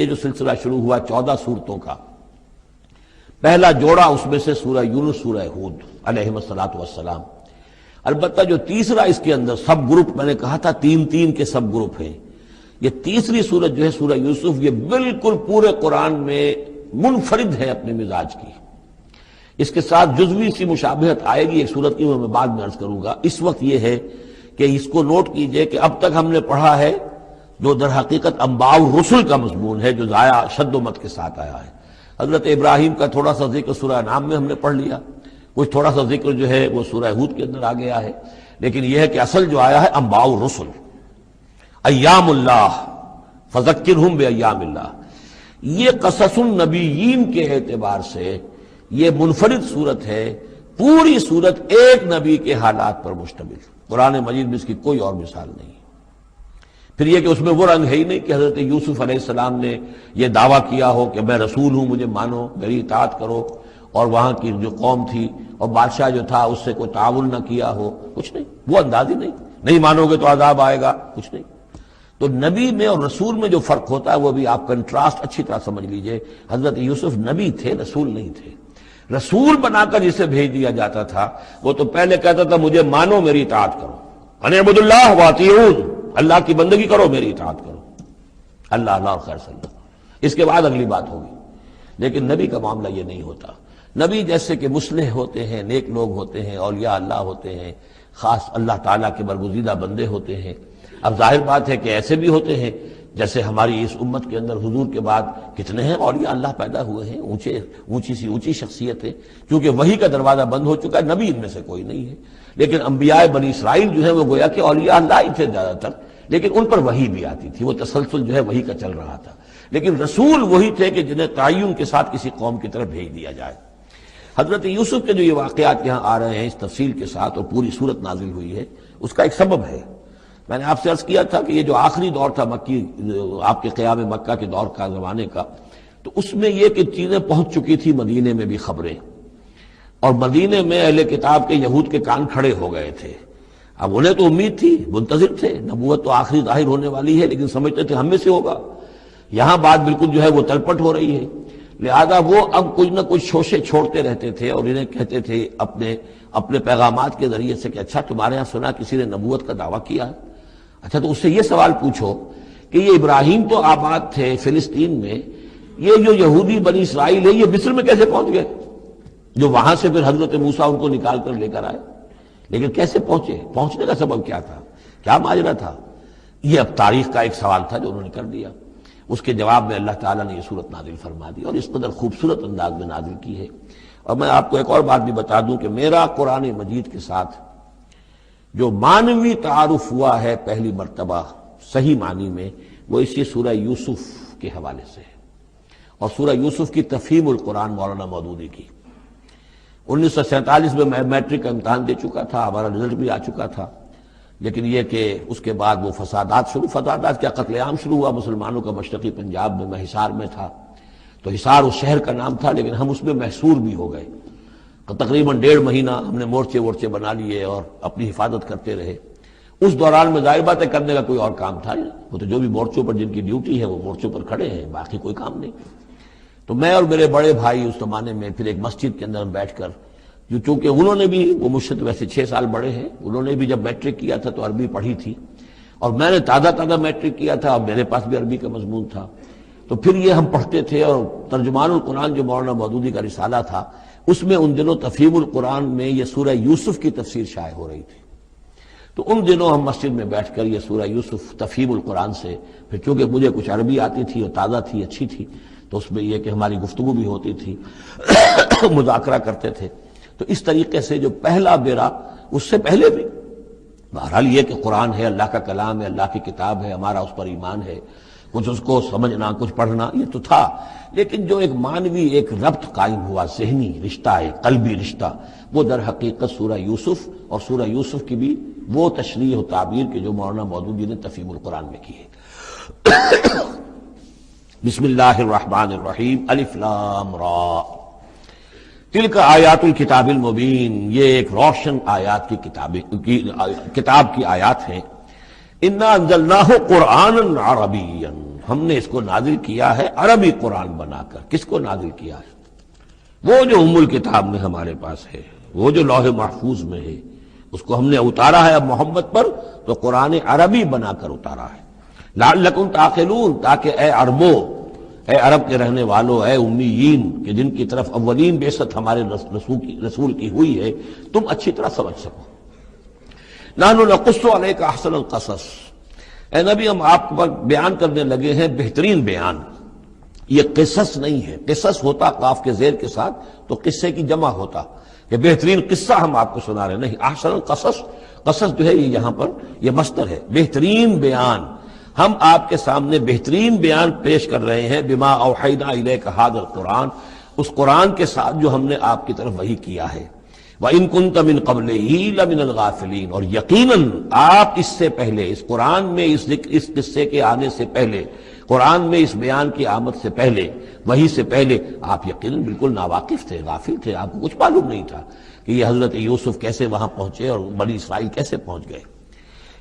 یہ جو سلسلہ شروع ہوا 14 سورتوں کا، پہلا جوڑا اس میں سے سورہ یونس، سورہ ہود علیہم الصلاۃ والسلام۔ البتہ جو تیسرا اس کے اندر سب گروپ، میں نے کہا تھا 3 کے سب گروپ ہیں، یہ تیسری سورت جو ہے سورہ یوسف، یہ بالکل پورے قرآن میں منفرد ہے اپنے مزاج کی۔ اس کے ساتھ جزوی سی مشابہت آئے گی ایک سورت کی، وہ میں بعد میں عرض کروں گا۔ اس وقت یہ ہے کہ اس کو نوٹ کیجئے کہ اب تک ہم نے پڑھا ہے جو در حقیقت انباء الرسل کا مضمون ہے، جو ضائع شد و مت کے ساتھ آیا ہے۔ حضرت ابراہیم کا تھوڑا سا ذکر سورہ انعام میں ہم نے پڑھ لیا، کچھ تھوڑا سا ذکر جو ہے وہ سورہ ہود کے اندر آ گیا ہے، لیکن یہ ہے کہ اصل جو آیا ہے انباء الرسل، ایام اللہ فذکرہم بایام اللہ۔ یہ قصص النبیین کے اعتبار سے یہ منفرد صورت ہے، پوری صورت ایک نبی کے حالات پر مشتمل۔ قرآن مجید میں اس کی کوئی اور مثال نہیں۔ پھر یہ کہ اس میں وہ رنگ ہے ہی نہیں کہ حضرت یوسف علیہ السلام نے یہ دعویٰ کیا ہو کہ میں رسول ہوں، مجھے مانو، میری اطاعت کرو، اور وہاں کی جو قوم تھی اور بادشاہ جو تھا اس سے کوئی تعاون نہ کیا ہو، کچھ نہیں، وہ انداز ہی نہیں مانو گے تو عذاب آئے گا، کچھ نہیں۔ تو نبی میں اور رسول میں جو فرق ہوتا ہے وہ بھی آپ کنٹراسٹ اچھی طرح سمجھ لیجئے۔ حضرت یوسف نبی تھے، رسول نہیں تھے۔ رسول بنا کر جسے بھیج دیا جاتا تھا وہ تو پہلے کہتا تھا مجھے مانو، میری اطاعت کرو، ان اعبدوا اللہ واطیعون، اللہ کی بندگی کرو، میری اطاعت کرو، اللہ اللہ اور خیر صلی اللہ، اس کے بعد اگلی بات ہوگی۔ لیکن نبی کا معاملہ یہ نہیں ہوتا۔ نبی جیسے کہ مصلح ہوتے ہیں، نیک لوگ ہوتے ہیں، اولیاء اللہ ہوتے ہیں، خاص اللہ تعالیٰ کے برگزیدہ بندے ہوتے ہیں۔ اب ظاہر بات ہے کہ ایسے بھی ہوتے ہیں جیسے ہماری اس امت کے اندر حضور کے بعد کتنے ہیں اولیاء اللہ پیدا ہوئے ہیں، اونچی شخصیتیں، کیونکہ وحی کا دروازہ بند ہو چکا ہے، نبی ان میں سے کوئی نہیں ہے۔ لیکن انبیاء بنی اسرائیل جو ہے وہ گویا کہ اولیاء اللہ ہی تھے زیادہ تر، لیکن ان پر وحی بھی آتی تھی، وہ تسلسل جو ہے وحی کا چل رہا تھا۔ لیکن رسول وہی تھے کہ جنہیں تعین کے ساتھ کسی قوم کی طرف بھیج دیا جائے۔ حضرت یوسف کے جو یہ واقعات یہاں آ رہے ہیں اس تفصیل کے ساتھ اور پوری صورت نازل ہوئی ہے، اس کا ایک سبب ہے۔ میں نے آپ سے عرض کیا تھا کہ یہ جو آخری دور تھا مکی، آپ کے قیام مکہ کے دور کا، زمانے کا، تو اس میں یہ کہ چیزیں پہنچ چکی تھی مدینے میں بھی خبریں، اور مدینے میں اہل کتاب کے یہود کے کان کھڑے ہو گئے تھے۔ اب انہیں تو امید تھی، منتظر تھے، نبوت تو آخری ظاہر ہونے والی ہے، لیکن سمجھتے تھے ہم میں سے ہوگا۔ یہاں بات بالکل جو ہے وہ تلپٹ ہو رہی ہے، لہذا وہ اب کچھ نہ کچھ شوشے چھوڑتے رہتے تھے اور انہیں کہتے تھے اپنے پیغامات کے ذریعے سے کہ اچھا تمہارے ہاں سنا کسی نے نبوت کا دعویٰ کیا ہے، اچھا تو اس سے یہ سوال پوچھو کہ یہ ابراہیم تو آباد تھے فلسطین میں، یہ جو یہودی بنی اسرائیل ہے یہ مصر میں کیسے پہنچ گئے، جو وہاں سے پھر حضرت موسیٰ ان کو نکال کر لے کر آئے، لیکن کیسے پہنچے، پہنچنے کا سبب کیا تھا، کیا ماجرا تھا؟ یہ اب تاریخ کا ایک سوال تھا جو انہوں نے کر دیا۔ اس کے جواب میں اللہ تعالیٰ نے یہ صورت نازل فرما دی اور اس قدر خوبصورت انداز میں نازل کی ہے۔ اور میں آپ کو ایک اور بات بھی بتا دوں کہ میرا قرآن مجید کے ساتھ جو معنوی تعارف ہوا ہے پہلی مرتبہ صحیح معنی میں، وہ اسی سورہ یوسف کے حوالے سے ہے، اور سورہ یوسف کی تفہیم القرآن مولانا مودودی کی۔ 1947 میں میں میٹرک کا امتحان دے چکا تھا، ہمارا رزلٹ بھی آ چکا تھا، لیکن یہ کہ اس کے بعد وہ فسادات کیا قتل عام شروع ہوا مسلمانوں کا مشرقی پنجاب میں۔ میں حصار میں تھا، تو حصار اس شہر کا نام تھا، لیکن ہم اس میں محصور بھی ہو گئے۔ تقریباً 1.5 مہینہ ہم نے مورچے بنا لیے اور اپنی حفاظت کرتے رہے۔ اس دوران میں ظاہر بات ہے کرنے کا کوئی اور کام تھا نہیں، وہ تو جو بھی مورچوں پر جن کی ڈیوٹی ہے وہ مورچوں پر کھڑے ہیں، باقی کوئی کام نہیں۔ تو میں اور میرے بڑے بھائی اس زمانے میں پھر ایک مسجد کے اندر بیٹھ کر، جو چونکہ انہوں نے بھی، وہ مجھ سے تو ویسے 6 سال بڑے ہیں، انہوں نے بھی جب میٹرک کیا تھا تو عربی پڑھی تھی، اور میں نے تازہ میٹرک کیا تھا اور میرے پاس بھی عربی کا مضمون تھا، تو پھر یہ ہم پڑھتے تھے۔ اور ترجمان القرآن جو مولانا مودودی کا رسالہ تھا، اس میں ان دنوں تفہیم القرآن میں یہ سورہ یوسف کی تفسیر شائع ہو رہی تھی، تو ان دنوں ہم مسجد میں بیٹھ کر یہ سورہ یوسف تفہیم القرآن سے، پھر چونکہ مجھے کچھ عربی آتی تھی اور تازہ تھی، اچھی تھی، تو اس میں یہ کہ ہماری گفتگو بھی ہوتی تھی، مذاکرہ کرتے تھے۔ تو اس طریقے سے جو پہلا بیرا، اس سے پہلے بھی بہرحال یہ کہ قرآن ہے، اللہ کا کلام ہے، اللہ کی کتاب ہے، ہمارا اس پر ایمان ہے، کچھ اس کو سمجھنا، کچھ پڑھنا، یہ تو تھا، لیکن جو ایک معنوی ایک ربط قائم ہوا، ذہنی رشتہ، ایک قلبی رشتہ، وہ در حقیقت سورہ یوسف اور سورہ یوسف کی بھی وہ تشریح و تعبیر کے جو مولانا مودودی نے تفہیم القرآن میں کی ہے۔ بسم اللہ الرحمن الرحیم، الف لام را، تلک آیات الکتاب المبین، یہ ایک روشن آیات کی کتاب کی آیات ہیں۔ انا انزلناہ قرآنا عربیا، ہم نے اس کو نازل کیا ہے عربی قرآن بنا کر. کس کو نازل کیا ہے؟ وہ جو ام الکتاب میں ہمارے پاس ہے، وہ جو لوح محفوظ میں ہے، اس کو ہم نے اتارا ہے اب محمد پر، تو قرآن عربی بنا کر اتارا ہے. لعلکم تعقلون، تاکہ اے عربو، اے عرب کے رہنے والوں، اے امیین کہ جن کی طرف اولین بعثت ہمارے رسول کی ہوئی ہے، تم اچھی طرح سمجھ سکو. نحن نقص علیک احسن القصص، اے نبی ہم آپ پر بیان کرنے لگے ہیں بہترین بیان. یہ قصص نہیں ہے، قصص ہوتا قاف کے زیر کے ساتھ تو قصے کی جمع ہوتا، کہ بہترین قصہ ہم آپ کو سنا رہے ہیں. نہیں، احسن القصص، قصص جو ہے یہ یہاں پر یہ مصدر ہے، بہترین بیان. ہم آپ کے سامنے بہترین بیان پیش کر رہے ہیں. بما اوحینا الیک ھذا القرآن، اس قرآن کے ساتھ جو ہم نے آپ کی طرف وحی کیا ہے. وَإِن كُنتَ مِن قَبْلِهِ لَمِنَ الْغَافِلِينَ، اور یقیناً آپ اس سے پہلے، اس قرآن میں اس قصے کے آنے سے پہلے، قرآن میں اس بیان کی آمد سے پہلے، وحی سے پہلے آپ یقیناً بالکل ناواقف تھے، غافل تھے. آپ کو کچھ معلوم نہیں تھا کہ یہ حضرت یوسف کیسے وہاں پہنچے اور بنی اسرائیل کیسے پہنچ گئے.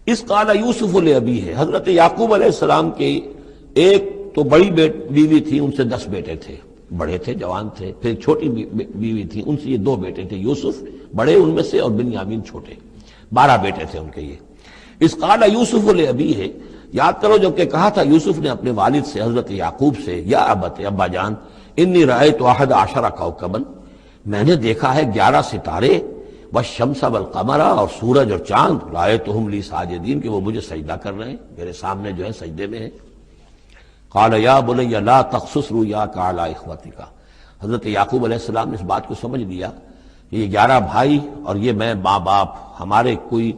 اس قال یوسف لابیہ ہے، حضرت یعقوب علیہ السلام کے ایک تو بڑی بیوی تھی، ان سے 10 بیٹے تھے، بڑے تھے، جوان تھے. پھر ایک چھوٹی بیوی تھی، ان سے یہ 2 بیٹے تھے، یوسف بڑے ان میں سے اور بنیامین چھوٹے. 12 بیٹے تھے ان کے. یہ اس قال یوسف لابیہ ہے، یاد کرو جب کہ کہا تھا یوسف نے اپنے والد سے، حضرت یعقوب سے، یا ابت، ابا جان، انی رأیت 11 کوكبا، میں نے دیکھا ہے 11 ستارے، والشمس والقمر، اور سورج اور چاند، رأیتهم لی ساجدین، کہ وہ مجھے سجدہ کر رہے ہیں، میرے سامنے جو ہے سجدے میں ہیں. قال یا بنی لا تقصص رؤیاک علی اخوتک، حضرت یعقوب علیہ السلام نے اس بات کو سمجھ لیا کہ یہ 11 بھائی اور یہ میں ماں باپ، ہمارا کوئی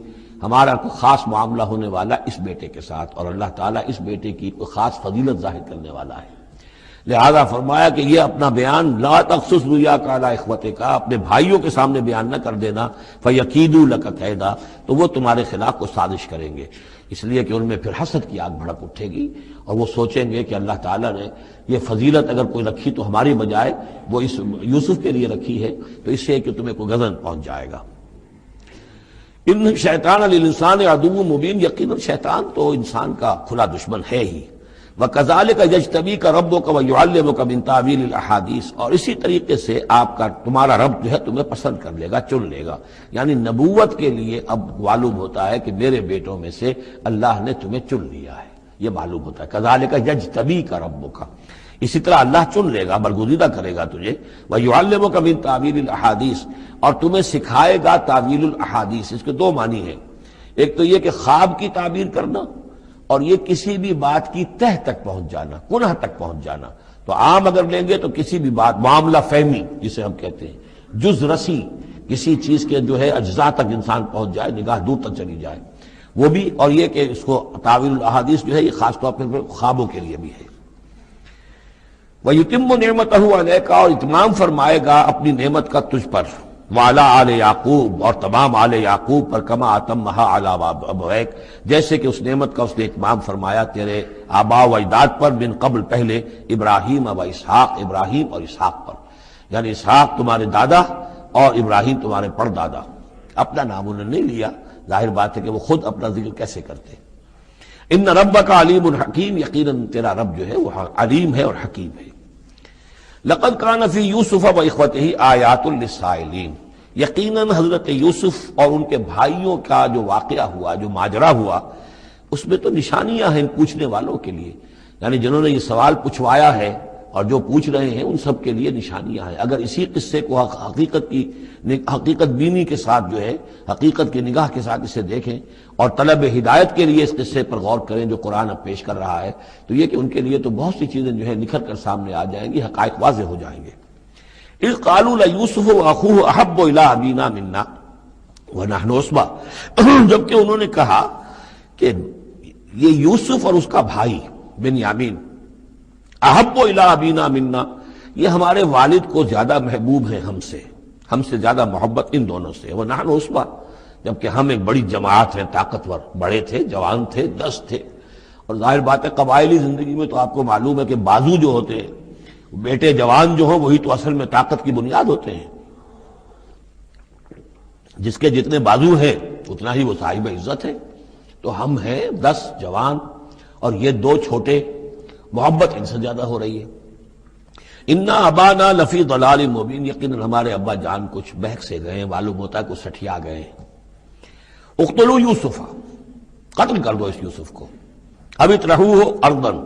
خاص معاملہ ہونے والا اس بیٹے کے ساتھ، اور اللہ تعالیٰ اس بیٹے کی کوئی خاص فضیلت ظاہر کرنے والا ہے. لہذا فرمایا کہ یہ اپنا بیان لا تقصص رؤیاک علی اخوتک، اپنے بھائیوں کے سامنے بیان نہ کر دینا. فیکیدوا لک کیدا، تو وہ تمہارے خلاف کو سازش کریں گے، اس لیے کہ ان میں پھر حسد کی آگ بھڑک اٹھے گی، اور وہ سوچیں گے کہ اللہ تعالیٰ نے یہ فضیلت اگر کوئی رکھی تو ہماری بجائے وہ اس یوسف کے لیے رکھی ہے، تو اس سے کہ تمہیں کوئی غضب پہنچ جائے گا. ان شیطان للانسان عدو مبین، یقیناً شیطان تو انسان کا کھلا دشمن ہے ہی. وَكَذَلِكَ يَجْتَبِيكَ رَبُّكَ وَيُعَلِّمُكَ مِن تَأْوِيلِ الْأَحَادِيثِ، اور اسی طریقے سے تمہارا رب جو ہے تمہیں پسند کر لے گا، چن لے گا. یعنی نبوت کے لیے اب معلوم ہوتا ہے کہ میرے بیٹوں میں سے اللہ نے تمہیں چن لیا ہے، یہ معلوم ہوتا ہے. كَذَلِكَ يَجْتَبِيكَ رَبُّكَ، اسی طرح اللہ چن لے گا، برگزیدہ کرے گا تجھے. وَيُعَلِّمُكَ مِن تَأْوِيلِ الْأَحَادِيثِ، اور تمہیں سکھائے گا تعویل الاحادیث. اس کے 2 معنی ہیں، ایک تو یہ کہ خواب کی تعبیر کرنا، اور یہ کسی بھی بات کی تہ تک پہنچ جانا، کنہ تک پہنچ جانا. تو عام اگر لیں گے تو کسی بھی بات، معاملہ فہمی جسے ہم کہتے ہیں، جز رسی، کسی چیز کے جو ہے اجزاء تک انسان پہنچ جائے، نگاہ دور تک چلی جائے، وہ بھی. اور یہ کہ اس کو تعویل الاحادیث جو ہے یہ خاص طور پر خوابوں کے لیے بھی ہے. وَيُتِمُّ نِعْمَتَهُ عَلَيْكَ، اور اتمام فرمائے گا اپنی نعمت کا تجھ پر. وَعَلَىٰ آلِ یعقوب، اور تمام آل یعقوب پر. کما اتمھا علی ابویک، جیسے کہ اس نعمت کا اس نے اتمام فرمایا تیرے آباء و اجداد پر، من قبل پہلے، ابراہیم و اسحاق، ابراہیم اور اسحاق پر. یعنی اسحاق تمہارے دادا اور ابراہیم تمہارے پردادا. اپنا نام انہوں نے نہیں لیا، ظاہر بات ہے کہ وہ خود اپنا ذکر کیسے کرتے. ان ربک علیم حکیم، یقیناً تیرا رب جو ہے وہ علیم ہے اور حکیم ہے. لقد کان فی یوسف و اخوتہ آیات للسائلین، یقیناً حضرت یوسف اور ان کے بھائیوں کا جو واقعہ ہوا، جو ماجرا ہوا، اس میں تو نشانیاں ہیں ان پوچھنے والوں کے لیے. یعنی جنہوں نے یہ سوال پوچھوایا ہے اور جو پوچھ رہے ہیں ان سب کے لیے نشانیاں ہیں. اگر اسی قصے کو حقیقت بینی کے ساتھ جو ہے، حقیقت کی نگاہ کے ساتھ اسے دیکھیں اور طلب ہدایت کے لیے اس قصے پر غور کریں جو قرآن اب پیش کر رہا ہے، تو یہ کہ ان کے لیے تو بہت سی چیزیں جو ہے نکھر کر سامنے آ جائیں گی، حقائق واضح ہو جائیں گے. اذ قالوا لیوسف واخوہ احب الی ابینا منا ونحن عصبہ، جبکہ انہوں نے کہا کہ یہ یوسف اور اس کا بھائی بنیامین، احب الی ابینا منا، یہ ہمارے والد کو زیادہ محبوب ہیں ہم سے زیادہ محبت ان دونوں سے. ونحن عصبہ، جبکہ ہم ایک بڑی جماعت ہیں، طاقتور، بڑے تھے، جوان تھے، 10 تھے. اور ظاہر بات ہے قبائلی زندگی میں تو آپ کو معلوم ہے کہ بازو جو ہوتے ہیں، بیٹے جوان جو ہوں وہی تو اصل میں طاقت کی بنیاد ہوتے ہیں. جس کے جتنے بازو ہیں اتنا ہی وہ صاحب عزت ہے. تو ہم ہیں 10 جوان اور یہ 2 چھوٹے، محبت ان سے زیادہ ہو رہی ہے۔ انا ابانا لفی ضلال مبین، یقیناً ہمارے ابا جان کچھ بہک سے گئے، معلوم ہوتا ہے کچھ سٹھیا گئے۔ اقتلوا یوسف، قتل کر دو اس یوسف کو، اب اطرحوہ ارضاً،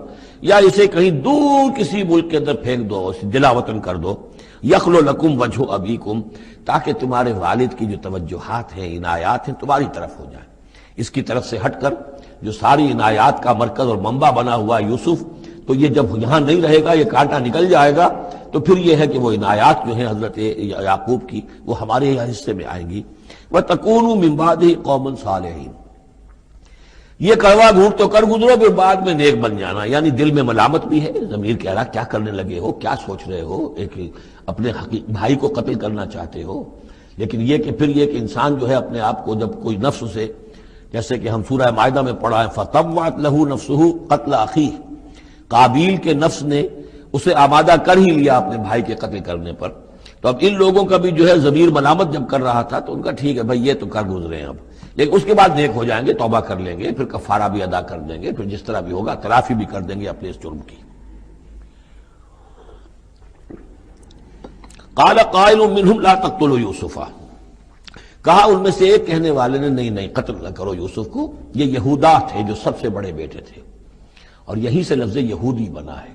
یا اسے کہیں دور کسی ملک کے اندر پھینک دو، اسے دلا وطن کر دو، یخلو لکم وجہ ابیکم، تاکہ تمہارے والد کی جو توجہات ہیں، عنایات ہیں، تمہاری طرف ہو جائیں۔ اس کی طرف سے ہٹ کر جو ساری عنایات کا مرکز اور منبع بنا ہوا یوسف، تو یہ جب یہاں نہیں رہے گا، یہ کانٹا نکل جائے گا، تو پھر یہ ہے کہ وہ عنایات جو ہیں حضرت یعقوب کی، وہ ہمارے حصے میں آئیں گی۔ وَتَكُونُوا مِن بَعْدِهِ قَوْمًا صَالِحِينَ، یہ کڑوا گھونٹ تو کر گزرو، پھر بعد میں نیک بن جانا، یعنی دل میں ملامت بھی ہے، ضمیر کہہ رہا کیا کرنے لگے ہو، کیا سوچ رہے ہو، ایک اپنے بھائی کو قتل کرنا چاہتے ہو۔ لیکن یہ کہ پھر یہ کہ انسان جو ہے اپنے آپ کو جب کوئی نفس سے، جیسے کہ ہم سورہ مائدہ میں پڑھا ہے فَطَوَّعَتْ لَهُ نَفْسُهُ قَتْلَ أَخِيهِ، قابیل کے نفس نے اسے آمادہ کر ہی لیا اپنے بھائی کے قتل کرنے پر۔ تو اب ان لوگوں کا بھی جو ہے ضمیر ملامت جب کر رہا تھا، تو ان کا ٹھیک ہے بھائی یہ تو کر گزرے ہیں اب، لیکن اس کے بعد نیک ہو جائیں گے، توبہ کر لیں گے، پھر کفارہ بھی ادا کر دیں گے، پھر جس طرح بھی ہوگا تلافی بھی کر دیں گے اپنے اس جرم کی۔ قال قائل منهم لا تقتلوا یوسف، کہا ان میں سے ایک کہنے والے نے نہیں قتل نہ کرو یوسف کو، یہ یہودا تھے جو سب سے بڑے بیٹے تھے، اور یہی سے لفظ یہودی بنا ہے،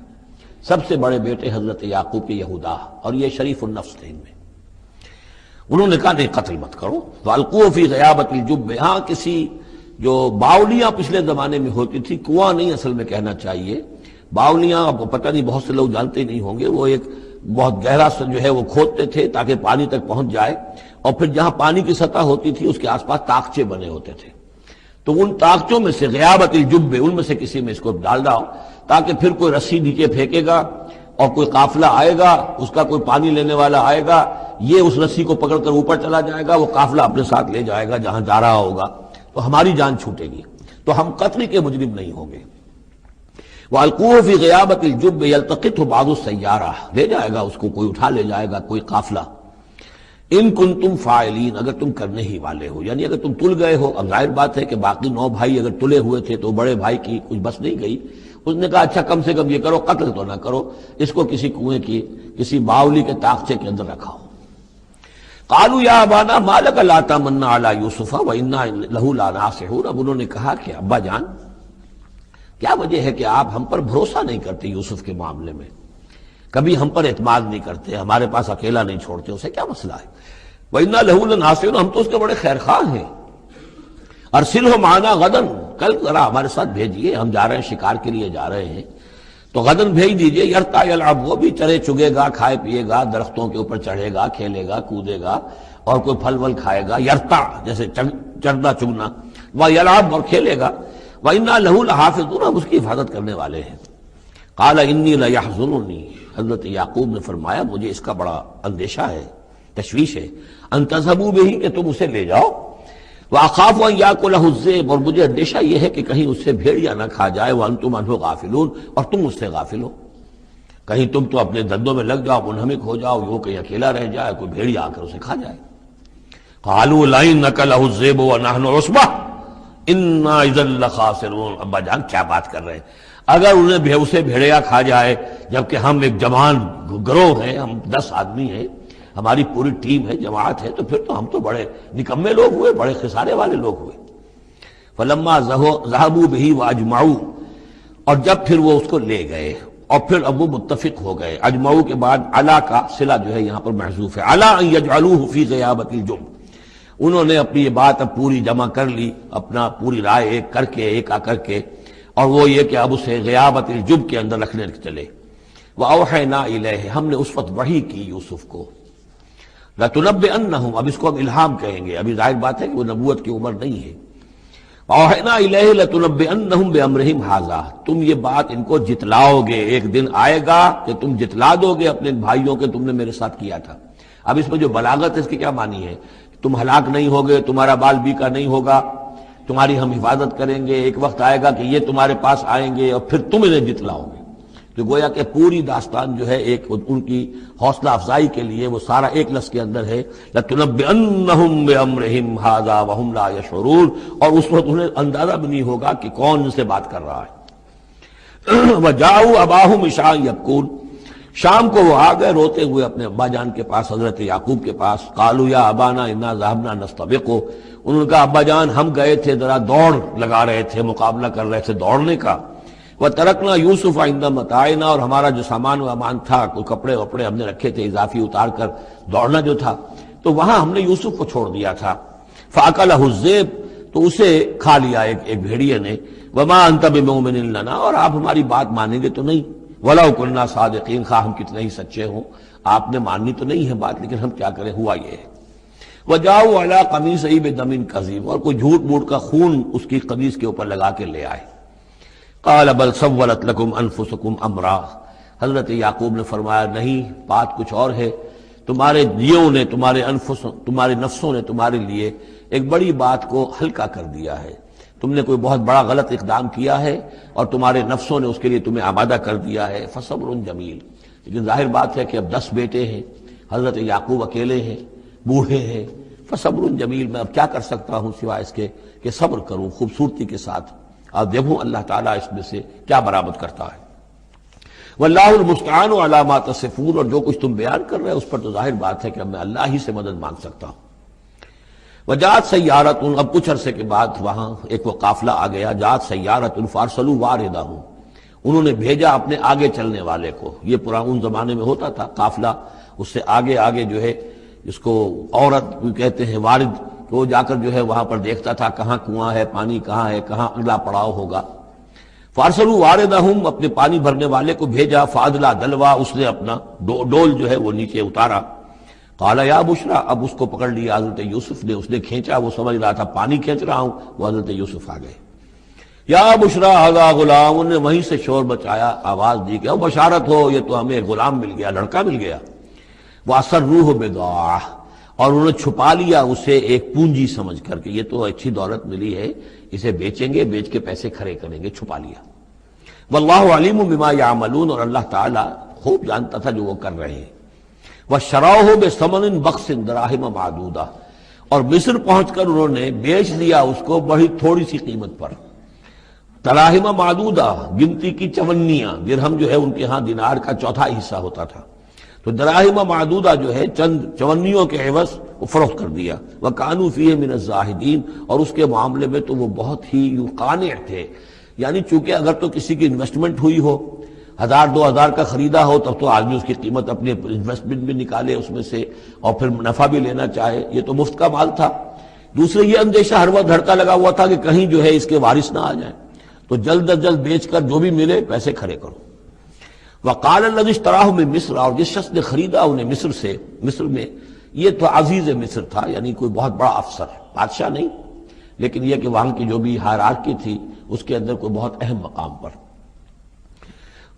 سب سے بڑے بیٹے حضرت یعقوب کے یہودا، اور یہ شریف النفس تھے ان میں۔ انہوں نے کہا نہیں قتل مت کرو۔ وَأَلْقُوهُ فِي غَيَابَةِ الْجُبِّ، ہاں کسی جو باولیاں پچھلے زمانے میں ہوتی تھی، کنواں نہیں اصل میں کہنا چاہیے، باولیاں اب پتہ نہیں بہت سے لوگ جانتے نہیں ہوں گے، وہ ایک بہت گہرا سا جو ہے وہ کھودتے تھے تاکہ پانی تک پہنچ جائے، اور پھر جہاں پانی کی سطح ہوتی تھی اس کے آس پاس طاقچے بنے ہوتے تھے، تو ان طاقچوں میں سے غیابت الجب، ان میں سے کسی میں اس کو ڈال ڈاؤ، تاکہ پھر کوئی رسی نیچے پھینکے گا اور کوئی قافلہ آئے گا، اس کا کوئی پانی لینے والا آئے گا، یہ اس رسی کو پکڑ کر اوپر چلا جائے گا، وہ قافلہ اپنے ساتھ لے جائے گا جہاں جا رہا ہوگا، تو ہماری جان چھوٹے گی، تو ہم قتل کے مجرم نہیں ہوں گے۔ وَأَلْقُوهُ فِي غِيَابَةِ الْجُبِّ يَلْتَقِطْهُ بَعْضُ السَّيَّارَةِ، لے جائے گا اس کو، کوئی اٹھا لے جائے گا، کوئی قافلہ۔ ان کنتم فاعلین، اگر تم کرنے ہی والے ہو، یعنی اگر تم تل گئے ہو۔ اب ظاہر بات ہے کہ باقی 9 بھائی اگر تلے ہوئے تھے تو بڑے بھائی کی کچھ بس نہیں گئی، اس نے کہا اچھا کم سے کم یہ کرو، قتل تو نہ کرو، اس کو کسی کنویں کی کسی باولی کے طاقچے کے اندر رکھاؤ۔ قالوا یا ابانا ما لک لا تمنا علی یوسف وانا لہ لناصحون، اب انہوں نے کہا کہ ابا جان کیا وجہ ہے کہ آپ ہم پر بھروسہ نہیں کرتے یوسف کے معاملے میں، کبھی ہم پر اعتماد نہیں کرتے، ہمارے پاس اکیلا نہیں چھوڑتے، اسے کیا مسئلہ ہے؟ وَإِنَّا لَهُ لَنَاصِحُونَ، ہم تو اس کے بڑے خیرخواہ ہیں۔ ارسلہ معنا غدن، کل ذرا ہمارے ساتھ بھیجیے، ہم جا رہے ہیں شکار کے لیے جا رہے ہیں، تو غدن بھیج دیجئے، یرتع یلعب، وہ بھی چرے چگے گا، کھائے پیے گا، درختوں کے اوپر چڑھے گا، کھیلے گا، کودے گا، اور کوئی پھل ول کھائے گا، یرتع جیسے چرنا چگنا، ویلعب، اور کھیلے گا، وَإِنَّا لَهُ لَحَافِظُونَ، ہم اس کی حفاظت کرنے والے ہیں۔ قال انی لیحزننی، حضرت یعقوب نے فرمایا مجھے اس کا بڑا اندیشہ ہے، تشویش ہے، ان تذهبوا به، کہ تم اسے لے جاؤ، وَأَخَافُ أَن يَأْكُلَهُ الذِّئْبُ، اور مجھے اندیشہ یہ ہے کہ کہیں اس سے بھیڑیا نہ کھا جائے، وَأَنتُمْ عَنْهُ غَافِلُونَ، اور تم اس سے غافل ہو، کہیں تم تو اپنے دندوں میں لگ جاؤ، منہمک ہو جاؤ، وہ کہیں اکیلا رہ جائے، کوئی بھیڑیا آ کر اسے کھا جائے۔ قَالُوا لَئِن أَكَلَهُ الذِّئْبُ وَنَحْنُ عُصْبَةٌ إِنَّا إِذًا لَخَاسِرُونَ، ابا جان کیا بات کر رہے ہیں، اگر انہیں اسے بھیڑیا کھا جائے جبکہ ہم ایک جوان گروہ ہیں، ہم 10 آدمی ہیں، ہماری پوری ٹیم ہے، جماعت ہے، تو پھر تو ہم تو بڑے نکمے لوگ ہوئے، بڑے خسارے والے لوگ ہوئے۔ فلما ذهبوا به واجمعوا، اور جب پھر وہ اس کو لے گئے اور پھر اب وہ متفق ہو گئے، اجمعوا کے بعد علا کا صلہ جو ہے یہاں پر محذوف ہے، علا ان يجعلوه في غيابة الجب، انہوں نے اپنی یہ بات اب پوری جمع کر لی، اپنا پوری رائے ایک کر کے، ایک آ کر کے، اور وہ یہ کہ اب اسے غیابت الجب کے اندر رکھنے چلے۔ وَأَوْحَيْنَا إِلَيْهِ، ہم نے اس وقت وحی کی یوسف کو، لَتُنَبِّئَنَّهُمْ، اب اس کو ہم الہام کہیں گے، ابھی ظاہر بات ہے کہ وہ نبوت کی عمر نہیں ہے۔ وَأَوْحَيْنَا إِلَيْهِ لَتُنَبِّئَنَّهُمْ بِأَمْرِهِمْ هَذَا، تم یہ بات ان کو جتلاؤ گے، ایک دن آئے گا کہ تم جتلا دو گے اپنے بھائیوں کے تم نے میرے ساتھ کیا تھا۔ اب اس میں جو بلاغت ہے اس کی کیا معنی ہے؟ تم ہلاک نہیں ہوگے، تمہارا بال بیکا نہیں ہوگا، تمہاری ہم حفاظت کریں گے، ایک وقت آئے گا کہ یہ تمہارے پاس آئیں گے اور پھر تم انہیں جتلاؤ گے۔ تو گویا کہ پوری داستان جو ہے ایک ان کی حوصلہ افزائی کے لیے وہ سارا ایک لفظ کے اندر ہے، لَتُنَبِّئَنَّهُمْ بِأَمْرِهِمْ هَذَا وَهُمْ لَا يَشْعُرُونَ، اور اس وقت انہیں اندازہ بھی نہیں ہوگا کہ کون ان سے بات کر رہا ہے۔ وجاؤ اباہم عشاء یبکون، شام کو وہ آ گئے روتے ہوئے اپنے ابا جان کے پاس، حضرت یعقوب کے پاس۔ قالوا یا ابانا انا ذهبنا نستبق، انہوں نے کہا ابا جان ہم گئے تھے ذرا دوڑ لگا رہے تھے، مقابلہ کر رہے تھے دوڑنے کا۔ وترکنا یوسف عند متاعنا، اور ہمارا جو سامان وامان تھا، کوئی کپڑے وپڑے ہم نے رکھے تھے اضافی اتار کر، دوڑنا جو تھا تو وہاں ہم نے یوسف کو چھوڑ دیا تھا۔ فاکلہ الذئب، تو اسے کھا لیا ایک بھیڑیے نے۔ وما انت بمؤمن لنا، اور آپ ہماری بات مانیں گے تو نہیں۔ ولو كنا صادقین، خواہ ہم کتنے ہی سچے ہوں، آپ نے ماننی تو نہیں ہے بات، لیکن ہم کیا کریں، ہوا یہ ہے۔ وجاؤ علی قمیصہ بدم کذب، اور کوئی جھوٹ موٹ کا خون اس کی قمیص کے اوپر لگا کے لے آئے۔ قال بل سولت لکم انفسکم امرا، حضرت یعقوب نے فرمایا نہیں، بات کچھ اور ہے، تمہارے دیوں نے، تمہارے نفسوں نے تمہارے لیے ایک بڑی بات کو ہلکا کر دیا ہے، تم نے کوئی بہت بڑا غلط اقدام کیا ہے اور تمہارے نفسوں نے اس کے لیے تمہیں آمادہ کر دیا ہے۔ فصبر جمیل، لیکن ظاہر بات ہے کہ اب 10 بیٹے ہیں، حضرت یعقوب اکیلے ہیں، بوڑھے ہیں۔ فصبر جمیل، میں اب کیا کر سکتا ہوں سوائے اس کے کہ صبر کروں خوبصورتی کے ساتھ، اور دیکھوں اللہ تعالیٰ اس میں سے کیا برآمد کرتا ہے۔ واللہ المستعان علی ما تصفون، اور جو کچھ تم بیان کر رہے ہو اس پر تو ظاہر بات ہے کہ اب میں اللہ ہی سے مدد مانگ سکتا ہوں۔ وجاءت سیارۃ، اب کچھ عرصے کے بعد وہاں ایک وہ قافلہ آ گیا۔ جاءت سیارۃ فارسلوا واردہم، انہوں نے بھیجا اپنے آگے چلنے والے کو۔ یہ پرانے زمانے میں ہوتا تھا قافلہ، اس سے آگے آگے جو ہے جس کو عورت کہتے ہیں وارد، کہ وہ جا کر جو ہے وہاں پر دیکھتا تھا کہاں کنواں ہے، پانی کہاں ہے، کہاں اگلا پڑاؤ ہوگا۔ فارسلوا واردہم، اپنے پانی بھرنے والے کو بھیجا۔ فادلا دلوا، اس نے اپنا ڈول جو ہے وہ نیچے اتارا۔ قال یا بشرا، اب اس کو پکڑ لیا حضرت یوسف نے، اس نے کھینچا، وہ سمجھ رہا تھا پانی کھینچ رہا ہوں، وہ حضرت یوسف آ گئے۔ یا بشرا ھذا غلام، انہوں نے وہیں سے شور بچایا، آواز دی کہ او بشارت ہو، یہ تو ہمیں غلام مل گیا، لڑکا مل گیا۔ واسروہ بضاعہ، اور انہوں نے چھپا لیا اسے ایک پونجی سمجھ کر کہ یہ تو اچھی دولت ملی ہے، اسے بیچیں گے، بیچ کے پیسے کھڑے کریں گے، چھپا لیا۔ واللہ علیم بما یعملون، اور اللہ تعالیٰ خوب جانتا تھا جو وہ کر رہے ہیں۔ وَشَرَوْهُ بِثَمَنٍ بَخْسٍ دَرَاهِمَ مَعْدُودَةٍ، اور مصر پہنچ کر انہوں نے بیچ دیا اس کو بڑی تھوڑی سی قیمت پر۔ دراہم معدودہ، گنتی کی چونیاں، درہم جو ہے ان کے ہاں دینار کا چوتھا حصہ ہوتا تھا، تو دراہم معدودہ جو ہے چند چونیوں کے عوض وہ فروخت کر دیا۔ وَكَانُوا فِيهِ مِنَ الزَّاهِدِينَ، اور اس کے معاملے میں تو وہ بہت ہی قانع تھے، یعنی چونکہ اگر تو کسی کی انویسٹمنٹ ہوئی ہو، 1000-2000 کا خریدا ہو، تب تو آدمی اس کی قیمت اپنے انویسٹمنٹ بھی نکالے اس میں سے اور پھر نفع بھی لینا چاہے، یہ تو مفت کا مال تھا۔ دوسرے یہ اندیشہ ہر وقت دھڑکا لگا ہوا تھا کہ کہیں جو ہے اس کے وارث نہ آ جائیں، تو جلد از جلد بیچ کر جو بھی ملے پیسے کھڑے کرو۔ وقال الذی اشتراہ من مصر، اور جس شخص نے خریدا انہیں مصر سے، مصر میں یہ تو عزیز مصر تھا، یعنی کوئی بہت بڑا افسر، بادشاہ نہیں، لیکن یہ کہ وہاں کی جو بھی ہائرارکی تھی اس کے اندر کوئی بہت اہم مقام پر۔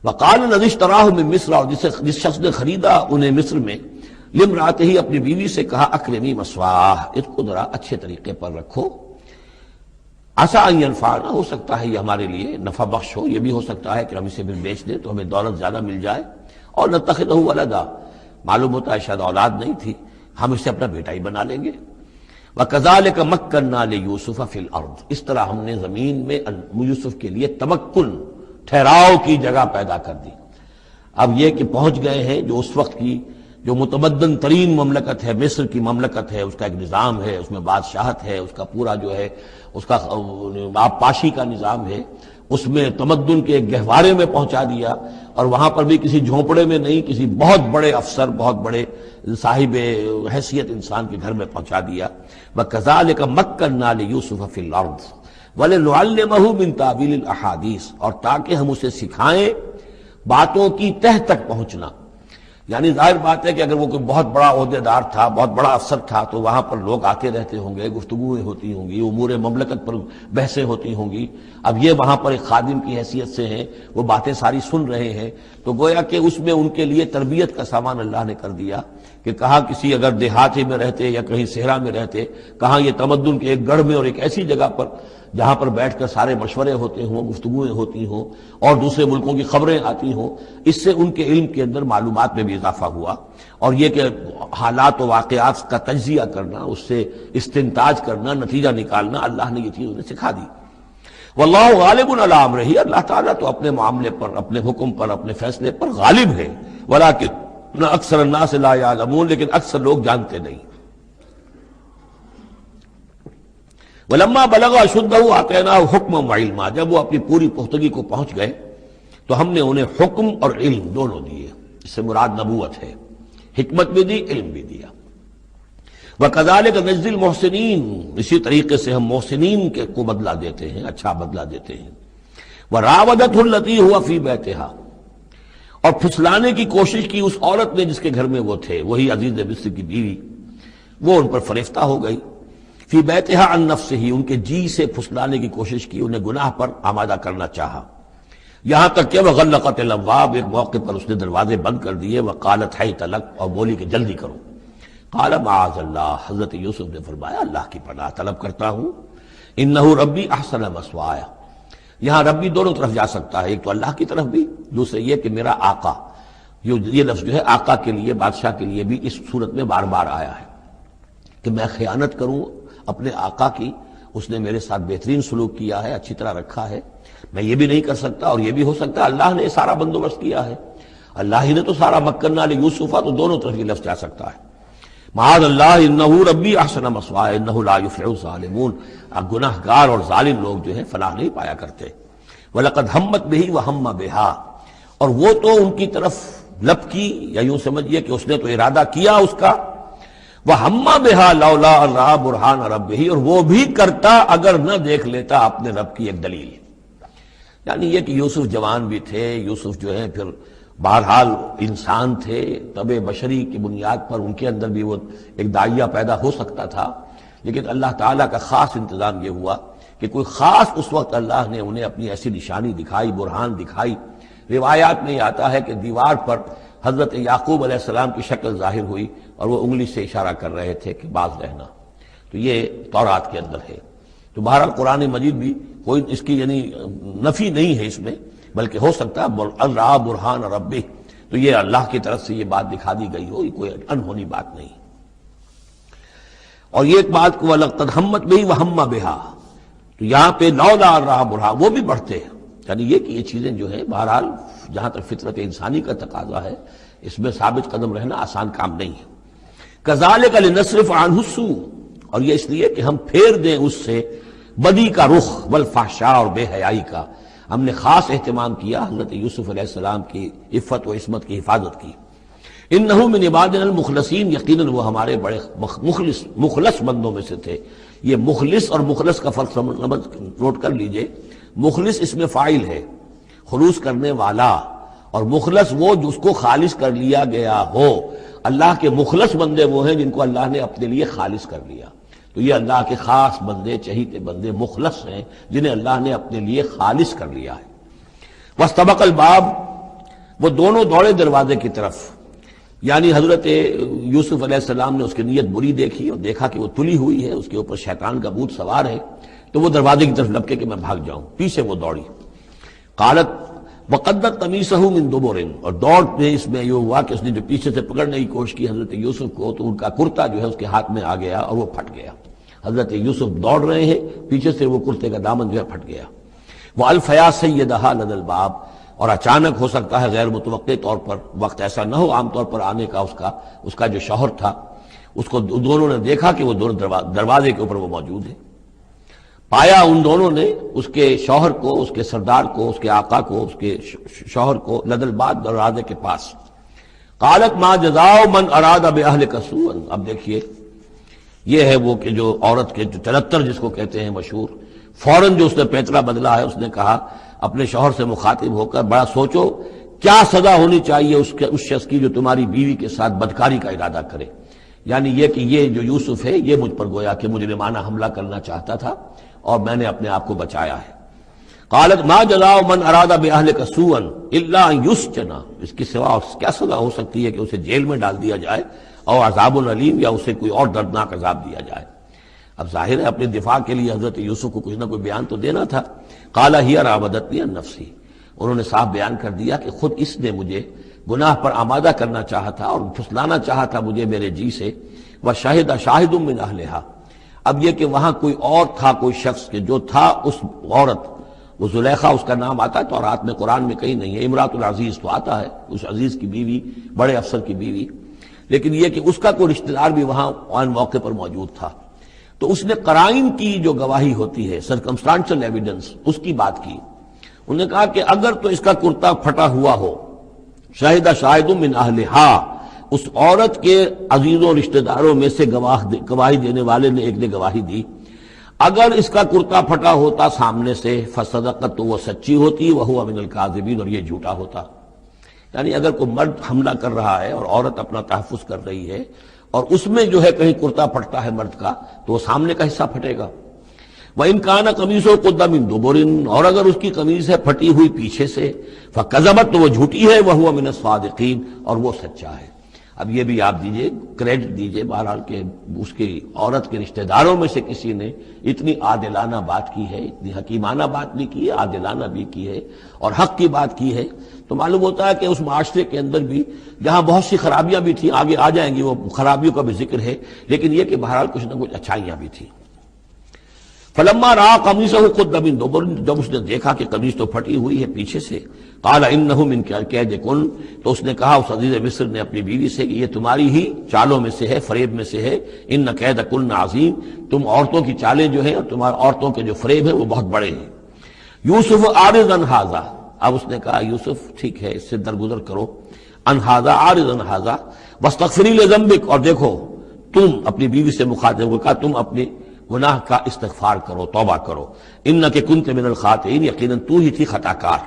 وقال الذی اشتراہ من مصر، اور جس شخص نے خریدا انہیں مصر میں، لامرأتہ، اپنی بیوی سے کہا اکرمی مثواہ، اس کو ذرا اچھے طریقے پر رکھو، عسیٰ ان ینفعنا، ہو سکتا ہے یہ ہمارے لیے نفع بخش ہو، یہ بھی ہو سکتا ہے کہ ہم اسے بھی بیچ دیں تو ہمیں دولت زیادہ مل جائے، اور نتخذہ ولدا، معلوم ہوتا ہے شاید اولاد نہیں تھی، ہم اسے اپنا بیٹا ہی بنا لیں گے۔ وَكَذَلِكَ مَكَّنَّا لِيُوسُفَ فِي الْأَرْضِ، اس طرح ہم نے زمین میں یوسف کے لیے تمکن، ٹھہراؤ کی جگہ پیدا کر دی۔ اب یہ کہ پہنچ گئے ہیں جو اس وقت کی جو متمدن ترین مملکت ہے، مصر کی مملکت ہے، اس کا ایک نظام ہے، اس میں بادشاہت ہے، اس کا پورا جو ہے اس کا آبپاشی کا نظام ہے، اس میں تمدن کے ایک گہوارے میں پہنچا دیا، اور وہاں پر بھی کسی جھونپڑے میں نہیں، کسی بہت بڑے افسر، بہت بڑے صاحب حیثیت انسان کے گھر میں پہنچا دیا۔ وَكَذَلِكَ مَكَّنَّا لِيُوسُفَ فِي الْأَرْضِ وَلِنُعَلِّمَهُ مِن تَأْوِيلِ الْأَحَادِيثِ، اور تاکہ ہم اسے سکھائیں باتوں کی تہ تک پہنچنا۔ یعنی ظاہر بات ہے کہ اگر وہ کوئی بہت بڑا عہدیدار تھا، بہت بڑا افسر تھا، تو وہاں پر لوگ آتے رہتے ہوں گے، گفتگویں ہوتی ہوں گی، امور مملکت پر بحثیں ہوتی ہوں گی۔ اب یہ وہاں پر ایک خادم کی حیثیت سے ہیں، وہ باتیں ساری سن رہے ہیں، تو گویا کہ اس میں ان کے لیے تربیت کا سامان اللہ نے کر دیا کہ کہاں کسی اگر دیہات میں رہتے یا کہیں صحرا میں رہتے، کہاں یہ تمدن کے ایک گڑھ میں اور ایک ایسی جگہ پر جہاں پر بیٹھ کر سارے مشورے ہوتے ہوں، گفتگویں ہوتی ہوں، اور دوسرے ملکوں کی خبریں آتی ہوں، اس سے ان کے علم کے اندر معلومات میں بھی اضافہ ہوا۔ اور یہ کہ حالات و واقعات کا تجزیہ کرنا، اس سے استنتاج کرنا، نتیجہ نکالنا، اللہ نے یہ چیز انہیں سکھا دی۔ واللہ غالب علی امرہ، اللہ تعالیٰ تو اپنے معاملے پر، اپنے حکم پر، اپنے فیصلے پر غالب ہے، ولکن اکثر الناس لا یعلمون، لیکن اکثر لوگ جانتے نہیں۔ ولما بلغ اشدہ آتیناہ حکما وعلما، جب وہ اپنی پوری پختگی کو پہنچ گئے تو ہم نے انہیں حکم اور علم دونوں دیے، اس سے مراد نبوت ہے، حکمت بھی دی، علم بھی دیا۔ وَكَذَلِكَ نَجْزِي الْمُحْسِنِينَ، اسی طریقے سے ہم محسنین کو بدلہ دیتے ہیں، اچھا بدلہ دیتے ہیں۔ وَرَاوَدَتْهُ الَّتِي هُوَ فِي بَيْتِهَا، اور پھسلانے کی کوشش کی اس عورت نے جس کے گھر میں وہ تھے، وہی عزیز مصر کی بیوی، وہ ان پر فریفتہ ہو گئی۔ فی بیتہا عن نفسہ، ان کے جی سے پھسلانے کی کوشش کی، انہیں گناہ پر آمادہ کرنا چاہا، یہاں تک کہ وغلقت الابواب، ایک موقع پر اس نے دروازے بند کر دیے، وقالت حیت لک، اور بولی کہ جلدی کرو۔ قال معاذ اللہ، حضرت یوسف نے فرمایا اللہ کی پناہ طلب کرتا ہوں، انہ ربی احسن مثوایا، یہاں ربی دونوں طرف جا سکتا ہے، ایک تو اللہ کی طرف بھی، دوسرے یہ کہ میرا آقا، یہ لفظ جو ہے آقا کے لیے، بادشاہ کے لیے بھی اس صورت میں بار بار آیا ہے کہ میں خیانت کروں اپنے آقا کی، اس نے میرے ساتھ بہترین سلوک کیا ہے، اچھی طرح رکھا ہے، میں یہ بھی نہیں کر سکتا، اور یہ بھی ہو سکتا ہے اللہ نے سارا بندوبست کیا ہے، اللہ ہی نے تو سارا مکننا لیوسف، تو دونوں طرف یہ لفظ جا سکتا ہے۔ معاذ اللہ انہ ربی احسن مثوایا انہ لا یفلح الظالمون، گناہ گار اور ظالم لوگ جو ہیں فلاح نہیں پایا کرتے۔ وَلَقَدْ هَمَّتْ بِهِ وَهَمَّ بِهَا، اور وہ تو ان کی طرف لپ کی، یا یوں سمجھیے کہ اس نے تو ارادہ کیا اس کا، وَهَمَّ بِهَا لَوْلَا أَن رَأَىٰ بُرْهَانَ رَبِّهِ، اور وہ بھی کرتا اگر نہ دیکھ لیتا اپنے رب کی ایک دلیل، یعنی یہ کہ یوسف جوان بھی تھے، یوسف جو ہے پھر بہرحال انسان تھے، طبع بشری کی بنیاد پر ان کے اندر بھی وہ ایک داعیہ پیدا ہو سکتا تھا، لیکن اللہ تعالیٰ کا خاص انتظام یہ ہوا کہ کوئی خاص اس وقت اللہ نے انہیں اپنی ایسی نشانی دکھائی، برہان دکھائی۔ روایات میں یہ آتا ہے کہ دیوار پر حضرت یعقوب علیہ السلام کی شکل ظاہر ہوئی اور وہ انگلی سے اشارہ کر رہے تھے کہ باز رہنا، تو یہ تورات کے اندر ہے۔ تو بہرحال قرآن مجید بھی کوئی اس کی یعنی نفی نہیں ہے اس میں، بلکہ ہو سکتا ہے اللہ برہان ربی، تو یہ اللہ کی طرف سے یہ بات دکھا دی گئی ہو، یہ کوئی انہونی بات نہیں۔ اور یہ ایک بات کو وَلَقَدْ هَمَّتْ بِهِ وَهَمَّ بِهَا، تو یہاں پہ لولا رہا برہان، وہ بھی بڑھتے ہیں، یعنی یہ کہ یہ چیزیں جو ہیں بہرحال جہاں تک فطرت انسانی کا تقاضا ہے اس میں ثابت قدم رہنا آسان کام نہیں ہے۔ كَذَلِكَ لِنَصْرِفَ عَنْهُ السُّوءَ، اور یہ اس لیے کہ ہم پھیر دیں اس سے بدی کا رخ، والفحشاء، اور بے حیائی کا، ہم نے خاص اہتمام کیا حضرت یوسف علیہ السلام کی عفت و عصمت کی حفاظت کی۔ انہ من عبادنا المخلصین، یقیناً وہ ہمارے بڑے مخلص بندوں میں سے تھے۔ یہ مخلص اور مخلص کا فرق نوٹ کر لیجئے، مخلص اس میں فاعل ہے، خلوص کرنے والا، اور مخلص وہ جس کو خالص کر لیا گیا ہو۔ اللہ کے مخلص بندے وہ ہیں جن کو اللہ نے اپنے لیے خالص کر لیا، تو یہ اللہ کے خاص بندے، چہیتے بندے مخلص ہیں جنہیں اللہ نے اپنے لیے خالص کر لیا ہے۔ واستبق الباب، وہ دونوں دوڑے دروازے کی طرف، یعنی حضرت یوسف علیہ السلام نے اس کی نیت بری دیکھی اور دیکھا کہ وہ تلی ہوئی ہے، اس کے اوپر شیطان کا بھوت سوار ہے، تو وہ دروازے کی طرف لپکے کہ میں بھاگ جاؤں، پیچھے وہ دوڑی۔ قالت وقدت قمیصہ من دبر، اور دوڑ میں اس میں یہ ہوا کہ اس نے جو پیچھے سے پکڑنے کی کوشش کی حضرت یوسف کو، تو ان کا کرتا جو ہے اس کے ہاتھ میں آ گیا اور وہ پھٹ گیا۔ حضرت یوسف دوڑ رہے ہیں، پیچھے سے وہ کرتے کا دامن جو ہے پھٹ گیا۔ وَأَلْفَيَا سَيِّدَهَا لَدَى الْبَابِ، اور اچانک ہو سکتا ہے غیر متوقع طور پر، وقت ایسا نہ ہو عام طور پر آنے کا، اس کا جو شوہر تھا، اس کو دونوں نے دیکھا کہ وہ دروازے کے اوپر وہ موجود ہے۔ پایا ان دونوں نے اس کے شوہر کو، اس کے سردار کو، اس کے آقا کو، اس کے شوہر کو لدى الباب، دروازے کے پاس۔ قالت ما جزاء من اراد باهلك سوءا، اب دیکھیے یہ ہے وہ کہ جو عورت کے جو چلتر جس کو کہتے ہیں مشہور، فوراً جو اس نے پیترا بدلا ہے، اس نے کہا اپنے شوہر سے مخاطب ہو کر، بڑا سوچو کیا سزا ہونی چاہیے اس شخص کی جو تمہاری بیوی کے ساتھ بدکاری کا ارادہ کرے، یعنی یہ کہ یہ جو یوسف ہے یہ مجھ پر گویا کہ مجرمانہ حملہ کرنا چاہتا تھا اور میں نے اپنے آپ کو بچایا ہے۔ قالت ما جزاء من اراد باهلك سوءا الا ان يسجن، اس کی سوا کیا سزا ہو سکتی ہے کہ اسے جیل میں ڈال دیا جائے، اور عذاب علیم، یا اسے کوئی اور دردناک عذاب دیا جائے۔ اب ظاہر ہے اپنے دفاع کے لیے حضرت یوسف کو کچھ نہ کوئی بیان تو دینا تھا۔ قال هي راودتني عن نفسي، انہوں نے صاف بیان کر دیا کہ خود اس نے مجھے گناہ پر آمادہ کرنا چاہا تھا اور پھسلانا چاہا تھا مجھے میرے جی سے۔ وشهد شاهد من اهلها، اب یہ کہ وہاں کوئی اور تھا، کوئی شخص کہ جو تھا اس عورت وہ زلیخا اس کا نام آتا ہے تورات میں، قرآن میں کہیں نہیں ہے۔ امراۃ العزیز تو آتا ہے، اس عزیز کی بیوی، بڑے افسر کی بیوی، لیکن یہ کہ اس کا کوئی رشتہ دار بھی وہاں آن موقع پر موجود تھا۔ تو اس نے قرائن کی جو گواہی ہوتی ہے، سرکمسٹانشل ایویڈنس، اس کی بات کی۔ انہوں نے کہا کہ اگر تو اس کا کرتا پھٹا ہوا ہو، شاہدہ شاہد من اہلہا، اس عورت کے عزیزوں رشتہ داروں میں سے گواہی دینے والے نے ایک نے گواہی دی، اگر اس کا کرتا پھٹا ہوتا سامنے سے فصدقت، تو وہ سچی ہوتی، وہو من الکاذبین، اور یہ جھوٹا ہوتا۔ یعنی اگر کوئی مرد حملہ کر رہا ہے اور عورت اپنا تحفظ کر رہی ہے اور اس میں جو ہے کہیں کرتا پھٹتا ہے مرد کا، تو وہ سامنے کا حصہ پھٹے گا۔ وَإِنْ كَانَ قَمِيصُهُ قُدَّ مِن دُبُرٍ، اور اگر اس کی قمیص ہے پھٹی ہوئی پیچھے سے، فَكَذَبَتْ، تو وہ جھوٹی ہے، وَهُوَ مِنَ الصَّادِقِينَ، اور وہ سچا ہے۔ اب یہ بھی آپ دیجئے، کریڈٹ دیجئے بہرحال کہ اس کی عورت کے رشتہ داروں میں سے کسی نے اتنی عادلانہ بات کی ہے، اتنی حکیمانہ بات بھی کی ہے، عادلانہ بھی کی ہے اور حق کی بات کی ہے، تو معلوم ہوتا ہے کہ اس معاشرے کے اندر بھی جہاں بہت سی خرابیاں بھی تھیں، آگے آ جائیں گی وہ خرابیوں کا بھی ذکر ہے، لیکن یہ کہ بہرحال کچھ نہ کچھ اچھائیاں بھی تھیں۔ فلما رأى قميصه قد من دبر، جب اس نے دیکھا کہ قمیص تو پھٹی ہوئی ہے پیچھے سے، قال انه من کید کن، تو اس نے کہا اس عزیز مصر نے اپنی بیوی سے کہ یہ تمہاری ہی چالوں میں سے ہے، فریب میں سے ہے، ان کید کن عظیم، تم عورتوں کی چالیں جو ہیں اور تمہاری عورتوں کے جو فریب ہیں وہ بہت بڑے ہیں۔ یوسف اعرض عن ھذا، اب اس نے کہا یوسف ٹھیک ہے اس سے درگزر کرو، عن ھذا، اعرض عن ھذا واستغفری لذنبک، اور دیکھو تم اپنی بیوی سے مخاطب ہو کہا تم اپنی گناہ کا استغفار کرو، توبہ کرو، انک کنت من الخاطئین، یقیناً تو ہی تھی خطا کار۔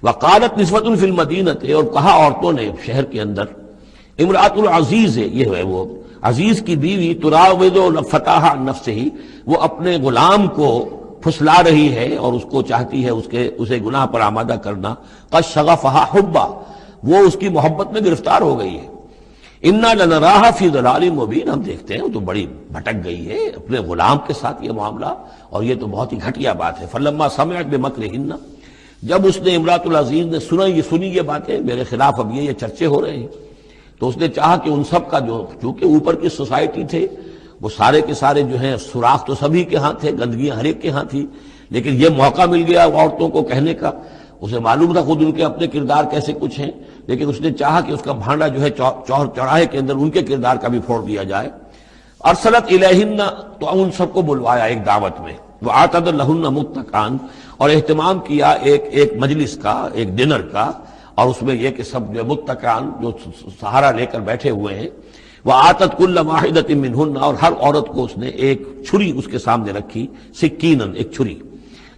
وقالت نسوۃ فی المدینہ، اور کہا عورتوں نے شہر کے اندر، امرأۃ العزیز ہے، یہ ہے وہ عزیز کی بیوی، تراود فتاح عن نفسہ، وہ اپنے غلام کو پھسلا رہی ہے اور اس کو چاہتی ہے اسے گناہ پر آمادہ کرنا، قد شغفہا حبا، وہ اس کی محبت میں گرفتار ہو گئی ہے۔ انا لنراہا فی ضلال مبین، ہم دیکھتے ہیں وہ تو بڑی بھٹک گئی ہے اپنے غلام کے ساتھ یہ معاملہ، اور یہ تو بہت ہی گھٹیا بات ہے۔ فلما سمعت بمکرہن، جب اس نے امرأۃ العزیز نے سنی یہ باتیں، میرے خلاف اب یہ چرچے ہو رہے ہیں، تو اس نے چاہا کہ ان سب کا جو چونکہ اوپر کی سوسائٹی تھے وہ سارے کے سارے جو ہیں سوراخ تو سبھی کے ہاں تھے، گندگیاں ہر ایک کے ہاں تھی، لیکن یہ موقع مل گیا عورتوں کو کہنے کا، اسے معلوم تھا خود ان کے اپنے کردار کیسے کچھ ہیں، لیکن اس نے چاہا کہ اس کا بھانڈا جو ہے چوراہے کے اندر ان کے کردار کا بھی پھوڑ دیا جائے۔ ارسلت الیہن، تو ان سب کو بلوایا ایک دعوت میں، وآتت لہن متکئا، اور اہتمام کیا ایک مجلس کا، ایک ڈنر کا، اور اس میں یہ کہ سب جو متکئا جو سہارا لے کر بیٹھے ہوئے ہیں، وآتت کل واحدۃ منہن، اور ہر عورت کو اس نے ایک چھری اس کے سامنے رکھی، سکینن، ایک چھری،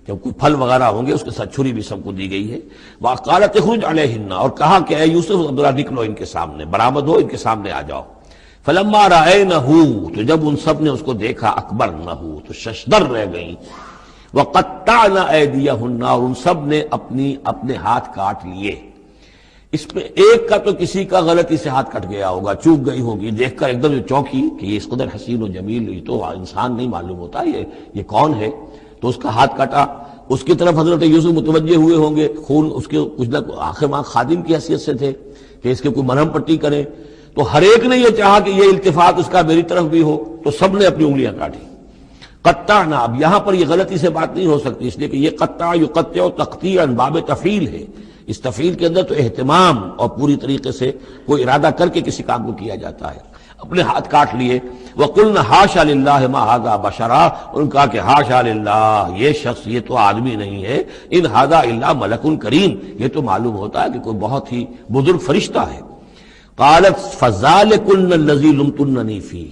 جب کوئی پھل وغیرہ ہوں گے اس کے ساتھ چھری بھی سب کو دی گئی ہے۔ وقالت اخرج علیہن، اور کہا کہ اے یوسف ذرا نکلو ان کے سامنے، برآمد ہو، ان کے سامنے آ جاؤ۔ فلما رأینہ، تو جب ان سب نے اس کو دیکھا، اکبرنہ، تو ششدر رہ گئیں، وقطعن ایدیہن، اور ان سب نے اپنے ہاتھ کاٹ لیے۔ اس میں ایک کا تو کسی کا غلطی سے ہاتھ کٹ گیا ہوگا، چوک گئی ہوگی، دیکھ کر ایک دم چونکی کہ یہ اس قدر حسین و جمیل، یہ تو انسان نہیں معلوم ہوتا، یہ کون ہے، تو اس کا ہاتھ کٹا۔ اس کی طرف حضرت یوسف متوجہ ہوئے ہوں گے، خون اس کے کچھ نہ آخر ماں خادم کی حیثیت سے تھے کہ اس کے کوئی مرہم پٹی کریں، تو ہر ایک نے یہ چاہا کہ یہ التفات اس کا میری طرف بھی ہو، تو سب نے اپنی انگلیاں کاٹی۔ قطعنا، اب یہاں پر یہ غلطی سے بات نہیں ہو سکتی، اس لیے کہ یہ قطع یقطع تقطیعا باب تفعیل ہے، اس تفعیل کے اندر تو اہتمام اور پوری طریقے سے کوئی ارادہ کر کے کسی کام کو کیا جاتا ہے۔ اپنے ہاتھ کاٹ لیے۔ وَقُلْنَا حَاشَا لِلَّهِ مَا هَذَا بَشَرًا، ان کہا کہ حاشا للہ، یہ شخص یہ تو آدمی نہیں ہے، ان هَذَا إِلَّا مَلَكٌ کریم، یہ تو معلوم ہوتا ہے کہ کوئی بہت ہی بزرگ فرشتہ ہے۔ قالت فَذَلِكُنَّ الَّذِي لُمْتُنَّنِي فِيهِ،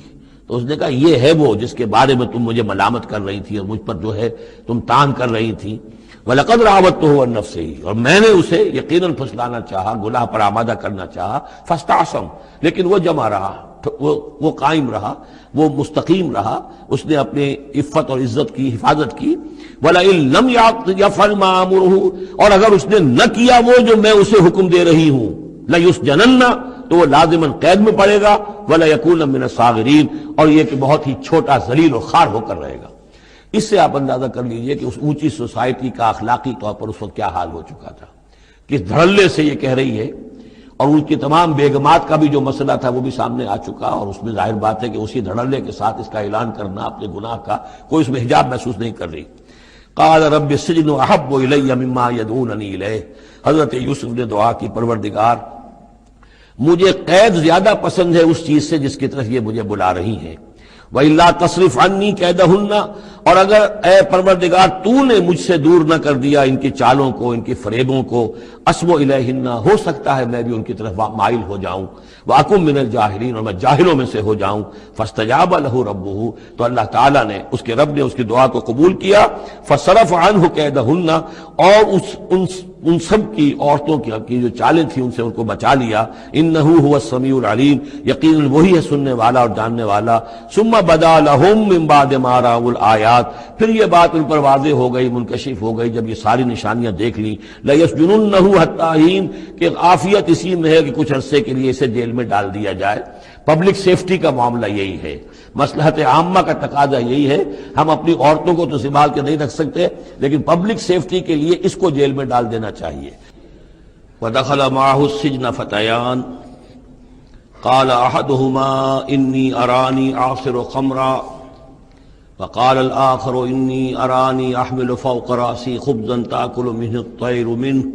تو اس نے کہا یہ ہے وہ جس کے بارے میں تم مجھے ملامت کر رہی تھی اور مجھ پر جو ہے تم تان کر رہی تھی۔ وَلَقَدْ رَاوَدتُّهُ عَن نَفْسِهِ، اور میں نے اسے یقیناً پھسلانا چاہا، گناہ پر آمادہ کرنا چاہا، فَاسْتَعْصَمَ، لیکن وہ جمع رہا، وہ قائم رہا، وہ مستقیم رہا، اس نے اپنے عفت اور عزت کی حفاظت کی۔ وَلَئِن لَمْ يَفْعَلْ مَا آمُرُهُ، اور اگر اس نے نہ کیا وہ جو میں اسے حکم دے رہی ہوں، لَيُسْجَنَنَّ، تو وہ لازماً قید میں پڑے گا، وَلَيَكُونَ مِنَ الصَّاغِرِينَ، اور یہ کہ بہت ہی چھوٹا ذلیل و خوار ہو کر رہے گا۔ اس سے آپ اندازہ کر لیجئے کہ اس اونچی سوسائٹی کا اخلاقی طور پر اس وقت کیا حال ہو چکا تھا، کس دھڑلے سے یہ کہہ رہی ہے، اور ان کی تمام بیگمات کا بھی جو مسئلہ تھا وہ بھی سامنے آ چکا، اور اس میں ظاہر بات ہے کہ اسی دھڑلے کے ساتھ اس کا اعلان کرنا اپنے گناہ کا، کوئی اس میں حجاب محسوس نہیں کر رہی۔ قال رب السجن احب الی مما یدعوننی الیہ، حضرت یوسف نے دعا کی پروردگار مجھے قید زیادہ پسند ہے اس چیز سے جس کی طرف یہ مجھے بلا رہی ہیں، وَإِلَّا تَصْرِفْ عَنِّي كَيْدَهُنَّ، اور اگر اے پروردگار تو نے مجھ سے دور نہ کر دیا ان کی چالوں کو، ان کی فریبوں کو، أَصْبُ إِلَيْهِنَّ، ہو سکتا ہے میں بھی ان کی طرف مائل ہو جاؤں، وَأَكُن مِّنَ الْجَاهِلِينَ، اور میں جاہلوں میں سے ہو جاؤں، فَاسْتَجَابَ لَهُ رَبُّهُ، تو اللہ تعالیٰ نے اس کے رب نے اس کی دعا کو قبول کیا، فَصَرَفَ عَنْهُ كَيْدَهُنَّ، اور ان سب کی عورتوں کی جو چالیں تھیں ان سے ان کو بچا لیا، انہو هو السمیع العلیم، یقیناً وہی ہے سننے والا اور جاننے والا، ثم بدا لہم من بعد ما رأوا الآیات، پھر یہ بات ان پر واضح ہو گئی، منکشف ہو گئی جب یہ ساری نشانیاں دیکھ لیں، لَيَسْجُنُنَّهُ حَتَّىٰ حِينٍ، کہ عافیت اسی میں ہے کہ کچھ عرصے کے لیے اسے جیل میں ڈال دیا جائے۔ پبلک سیفٹی کا معاملہ یہی ہے، مصلحت عامہ کا تقاضا یہی ہے، ہم اپنی عورتوں کو تو سنبھال کے نہیں رکھ سکتے لیکن پبلک سیفٹی کے لیے اس کو جیل میں ڈال دینا چاہیے۔ وَدَخَلَ مَعَهُ السِّجْنَ فَتَيَانِ قَالَ أَحَدُهُمَا إِنِّي أَرَانِي أَعْصِرُ خَمْرًا وَقَالَ الْآخَرُ إِنِّي أَرَانِي أَحْمِلُ فَوْقَ رَأْسِي خُبْزًا تَأْكُلُ مِنْهُ الطَّيْرُ مِنْهُ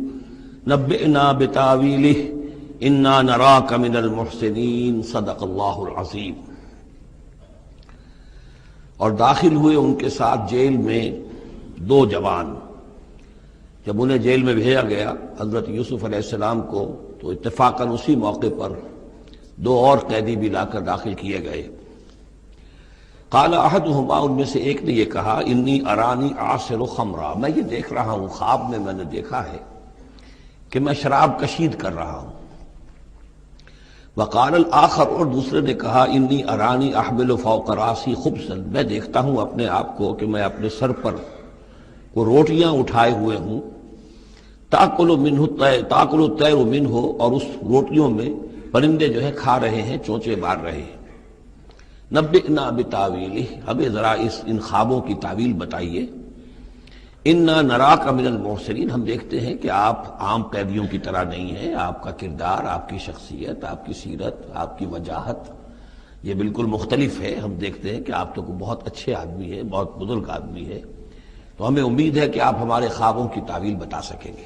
نَبِّئْنَا بِتَأْوِيلِهِ اِنَّا نَرَاكَ مِنَ الْمُحْسِنِينَ صدق اللہ العظیم۔ اور داخل ہوئے ان کے ساتھ جیل میں دو جوان، جب انہیں جیل میں بھیجا گیا حضرت یوسف علیہ السلام کو تو اتفاقاً اسی موقع پر دو اور قیدی بھی لا کر داخل کیے گئے۔ قال احدہما، ان میں سے ایک نے یہ کہا، انی ارانی اعصر خمرا، میں یہ دیکھ رہا ہوں، خواب میں نے دیکھا ہے کہ میں شراب کشید کر رہا ہوں۔ وقال الآخر، اور دوسرے نے کہا، انی ارانی احمل فوق راسی خبزا، میں دیکھتا ہوں اپنے آپ کو کہ میں اپنے سر پر وہ روٹیاں اٹھائے ہوئے ہوں، تاکل الطیر منہ، اور اس روٹیوں میں پرندے جو ہے کھا رہے ہیں، چونچے مار رہے ہیں۔ نبئنا بتاویلہ، ہمیں ذرا ان خوابوں کی تعویل بتائیے۔ انا نراک من المحسنین، ہم دیکھتے ہیں کہ آپ عام قیدیوں کی طرح نہیں ہیں، آپ کا کردار، آپ کی شخصیت، آپ کی سیرت، آپ کی وجاہت یہ بالکل مختلف ہے، ہم دیکھتے ہیں کہ آپ تو بہت اچھے آدمی ہیں، بہت بزرگ آدمی ہے، تو ہمیں امید ہے کہ آپ ہمارے خوابوں کی تعویل بتا سکیں گے۔